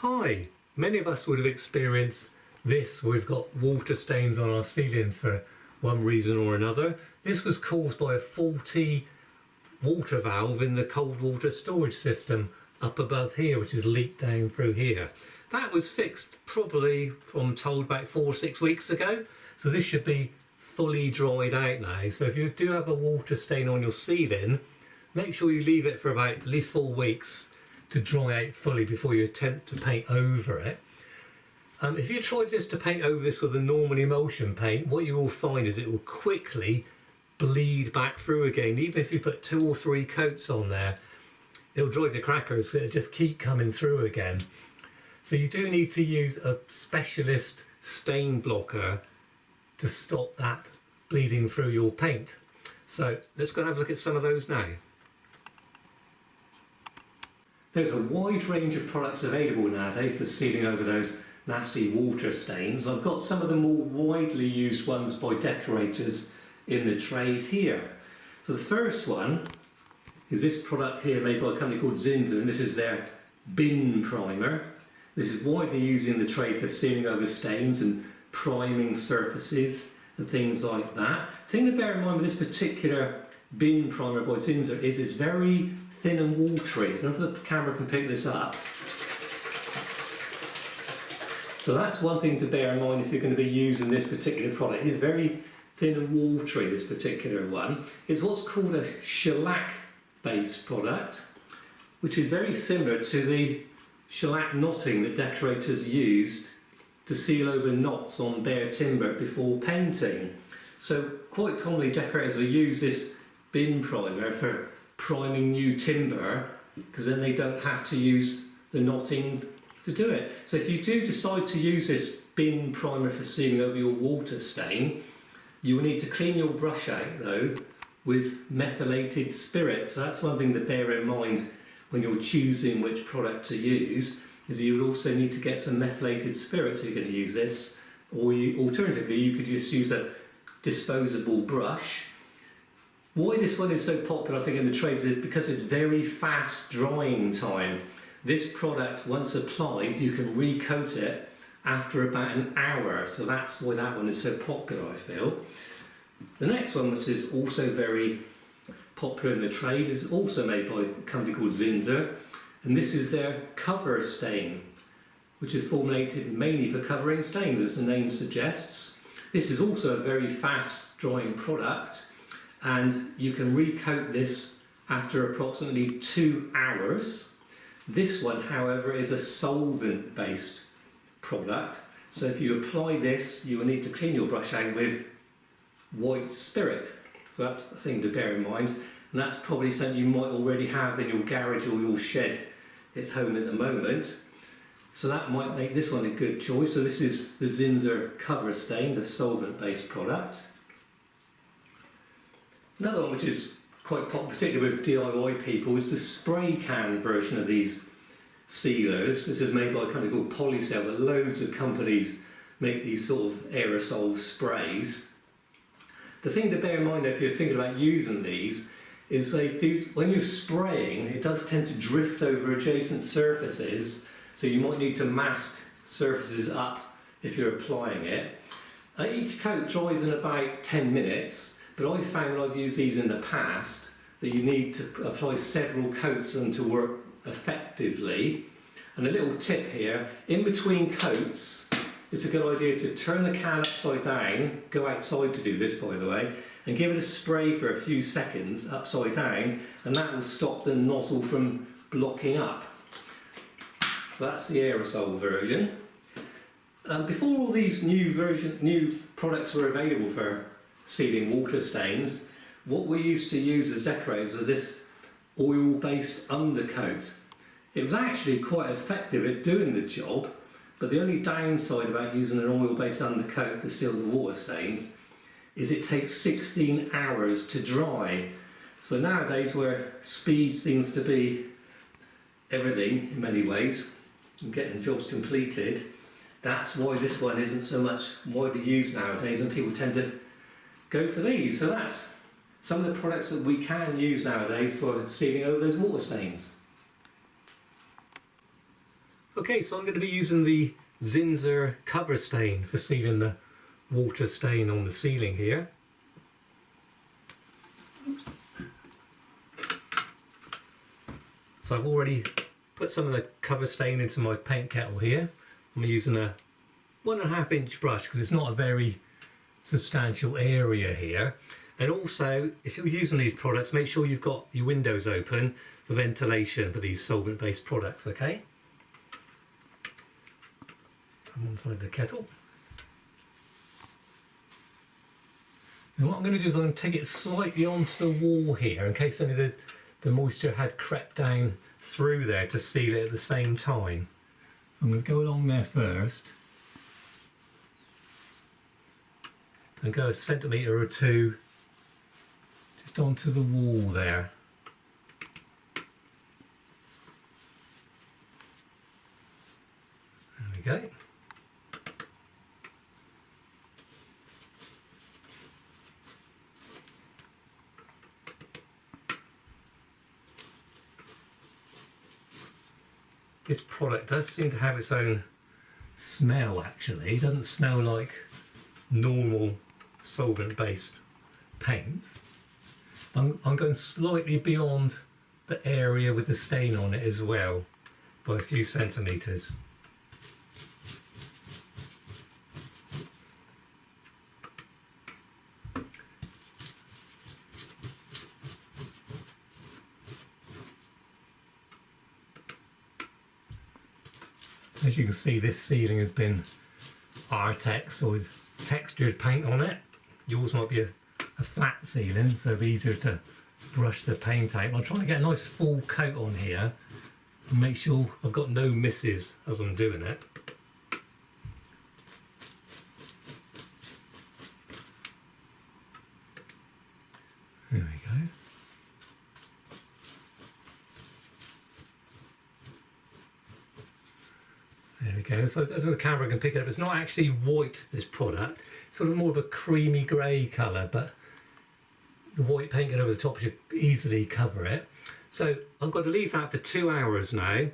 Hi, many of us would have experienced this. We've got water stains on our ceilings for one reason or another. This was caused by a faulty water valve in the cold water storage system up above here, which has leaked down through here. That was fixed probably, from told, about 4 or 6 weeks ago. So this should be fully dried out now. So if you do have a water stain on your ceiling, make sure you leave it for about at least 4 weeks to dry out fully before you attempt to paint over it. If you try just to paint over this with a normal emulsion paint, what you will find is it will quickly bleed back through again. Even if you put 2 or 3 coats on there, it'll drive the crackers. It'll just keep coming through again. So you do need to use a specialist stain blocker to stop that bleeding through your paint. So let's go and have a look at some of those now. There's a wide range of products available nowadays for sealing over those nasty water stains. I've got some of the more widely used ones by decorators in the trade here. So the first one is this product here made by a company called Zinsser, and this is their bin primer. This is widely used in the trade for sealing over stains and priming surfaces and things like that. The thing to bear in mind with this particular bin primer by Zinsser is it's very thin and watery. I don't know if the camera can pick this up. So that's one thing to bear in mind if you're going to be using this particular product. It's very thin and watery, this particular one. It's what's called a shellac based product, which is very similar to the shellac knotting that decorators used to seal over knots on bare timber before painting. So quite commonly decorators will use this bin primer for priming new timber, because then they don't have to use the knotting to do it. So if you do decide to use this bin primer for sealing over your water stain, you will need to clean your brush out though with methylated spirit. So that's one thing to bear in mind when you're choosing which product to use, is you will also need to get some methylated spirit if you're going to use this, or alternatively you could just use a disposable brush. Why this one is so popular, I think, in the trades is because it's very fast drying time. This product, once applied, you can recoat it after about an hour, so that's why that one is so popular, I feel. The next one, which is also very popular in the trade, is also made by a company called Zinsser, and this is their cover stain, which is formulated mainly for covering stains, as the name suggests. This is also a very fast drying product, and you can recoat this after approximately 2 hours. This one, however, is a solvent based product, so if you apply this you will need to clean your brush out with white spirit. So that's the thing to bear in mind, and that's probably something you might already have in your garage or your shed at home at the moment, so that might make this one a good choice. So this is the Zinsser cover stain, the solvent based product. Another one which is quite popular, particularly with DIY people, is the spray can version of these sealers. This is made by a company called Polycell, but loads of companies make these sort of aerosol sprays. The thing to bear in mind if you're thinking about using these is when you're spraying, it does tend to drift over adjacent surfaces, so you might need to mask surfaces up if you're applying it. Each coat dries in about 10 minutes. But I've found when I've used these in the past that you need to apply several coats of them to work effectively. And a little tip here, in between coats, it's a good idea to turn the can upside down, go outside to do this by the way, and give it a spray for a few seconds upside down, and that will stop the nozzle from blocking up. So that's the aerosol version. Before all these new products were available for sealing water stains, what we used to use as decorators was this oil-based undercoat. It was actually quite effective at doing the job, but the only downside about using an oil-based undercoat to seal the water stains is it takes 16 hours to dry. So nowadays, where speed seems to be everything in many ways, and getting jobs completed, that's why this one isn't so much widely used nowadays, and people tend to go for these. So that's some of the products that we can use nowadays for sealing over those water stains. Okay, so I'm going to be using the Zinsser cover stain for sealing the water stain on the ceiling here. Oops. So I've already put some of the cover stain into my paint kettle here. I'm using a 1.5 inch brush because it's not a very substantial area here. And also, if you're using these products, make sure you've got your windows open for ventilation for these solvent based products, okay? I'm inside the kettle. And what I'm going to do is I'm going to take it slightly onto the wall here in case any of the moisture had crept down through there to seal it at the same time. So I'm going to go along there first and go a centimetre or two just onto the wall there. There we go. This product does seem to have its own smell actually. It doesn't smell like normal solvent based paints. I'm going slightly beyond the area with the stain on it as well by a few centimetres. As you can see, this ceiling has been Artex or textured paint on it. Yours might be a flat ceiling, so it'll be easier to brush the paint out. I'm trying to get a nice full coat on here and make sure I've got no misses as I'm doing it. There we go. There we go, so the camera can pick it up. It's not actually white, this product. It's sort of more of a creamy grey colour, but the white paint over the top should easily cover it. So I've got to leave that for 2 hours now, and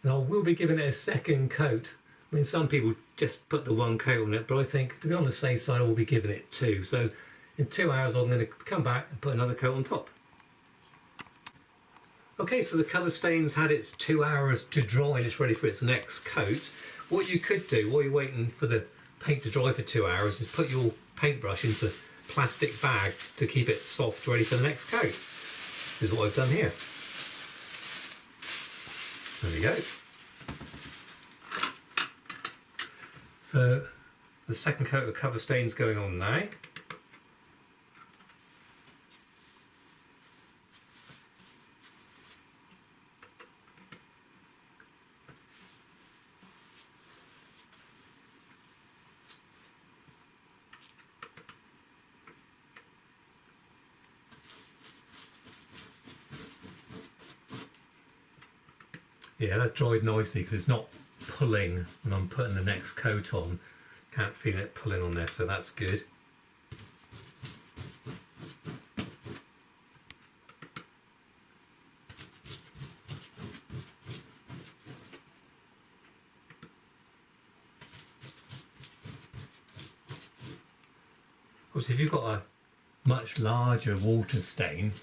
I will be giving it a second coat. I mean, some people just put the one coat on it, but I think, to be on the safe side, I will be giving it 2. So in 2 hours, I'm going to come back and put another coat on top. Okay, so the colour stain's had its 2 hours to dry and it's ready for its next coat. What you could do while you're waiting for the paint to dry for 2 hours is put your paintbrush into a plastic bag to keep it soft, ready for the next coat. This is what I've done here. There we go. So the second coat of cover stain's going on now. Yeah, that's dried nicely because it's not pulling when I'm putting the next coat on. Can't feel it pulling on there, so that's good. Obviously, if you've got a much larger water stain,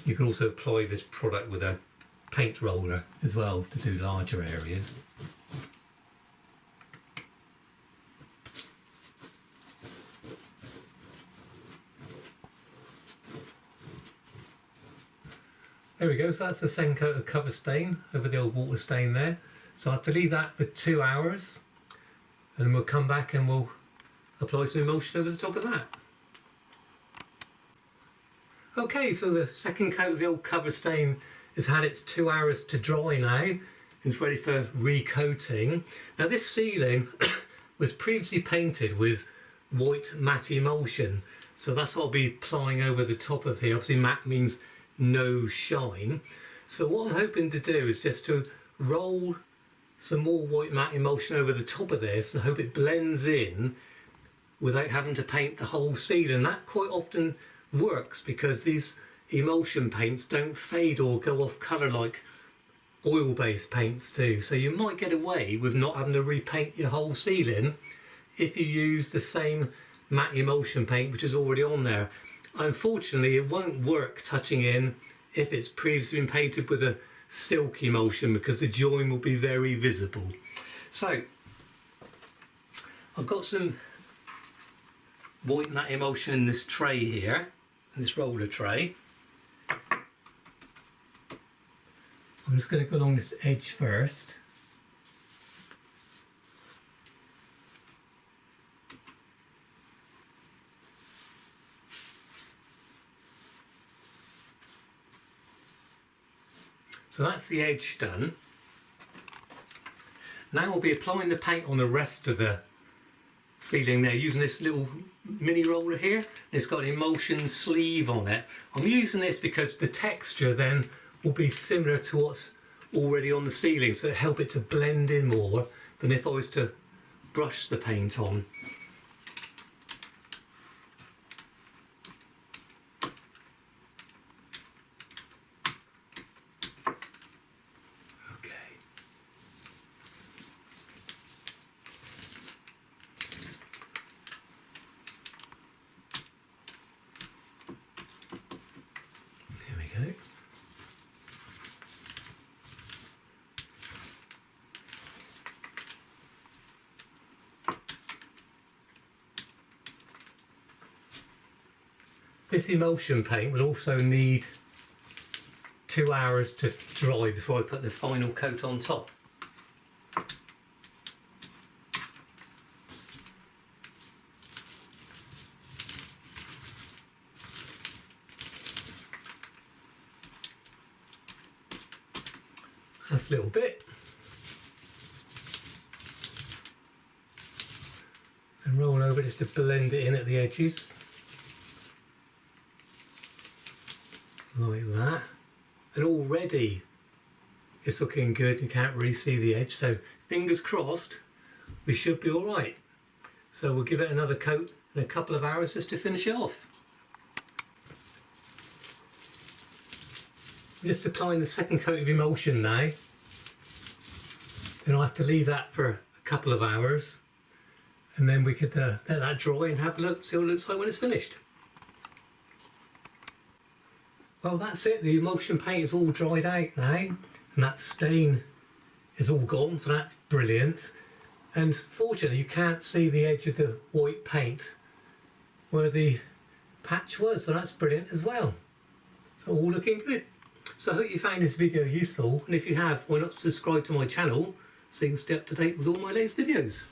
you can also apply this product with a paint roller as well to do larger areas. There we go, so that's the second coat of cover stain over the old water stain there. So I have to leave that for 2 hours and then we'll come back and we'll apply some emulsion over the top of that. Okay, so the second coat of the old cover stain has had its 2 hours to dry now and it's ready for recoating. Now this ceiling was previously painted with white matte emulsion, so that's what I'll be applying over the top of here. Obviously matte means no shine. So what I'm hoping to do is just to roll some more white matte emulsion over the top of this and hope it blends in without having to paint the whole ceiling. That quite often works because these emulsion paints don't fade or go off colour like oil-based paints too, so you might get away with not having to repaint your whole ceiling if you use the same matte emulsion paint which is already on there. Unfortunately, it won't work touching in if it's previously been painted with a silk emulsion, because the join will be very visible. So I've got some white matte emulsion in this tray here, in this roller tray. I'm just going to go along this edge first. So that's the edge done. Now we'll be applying the paint on the rest of the ceiling there, using this little mini roller here. It's got an emulsion sleeve on it. I'm using this because the texture then will be similar to what's already on the ceiling, so it'll help it to blend in more than if I was to brush the paint on. Okay. This emulsion paint will also need 2 hours to dry before I put the final coat on top. That's a little bit. And roll over just to blend it in at the edges. Like that. And already it's looking good. You can't really see the edge, so fingers crossed we should be alright. So we'll give it another coat in a couple of hours just to finish it off. Just applying the second coat of emulsion now. Then I'll have to leave that for a couple of hours, and then we could let that dry and have a look, see what it looks like when it's finished. Well, that's it. The emulsion paint is all dried out now, and that stain is all gone, so that's brilliant. And fortunately you can't see the edge of the white paint where the patch was, so that's brilliant as well. So all looking good. So I hope you found this video useful, and if you have, why not subscribe to my channel so you can stay up to date with all my latest videos.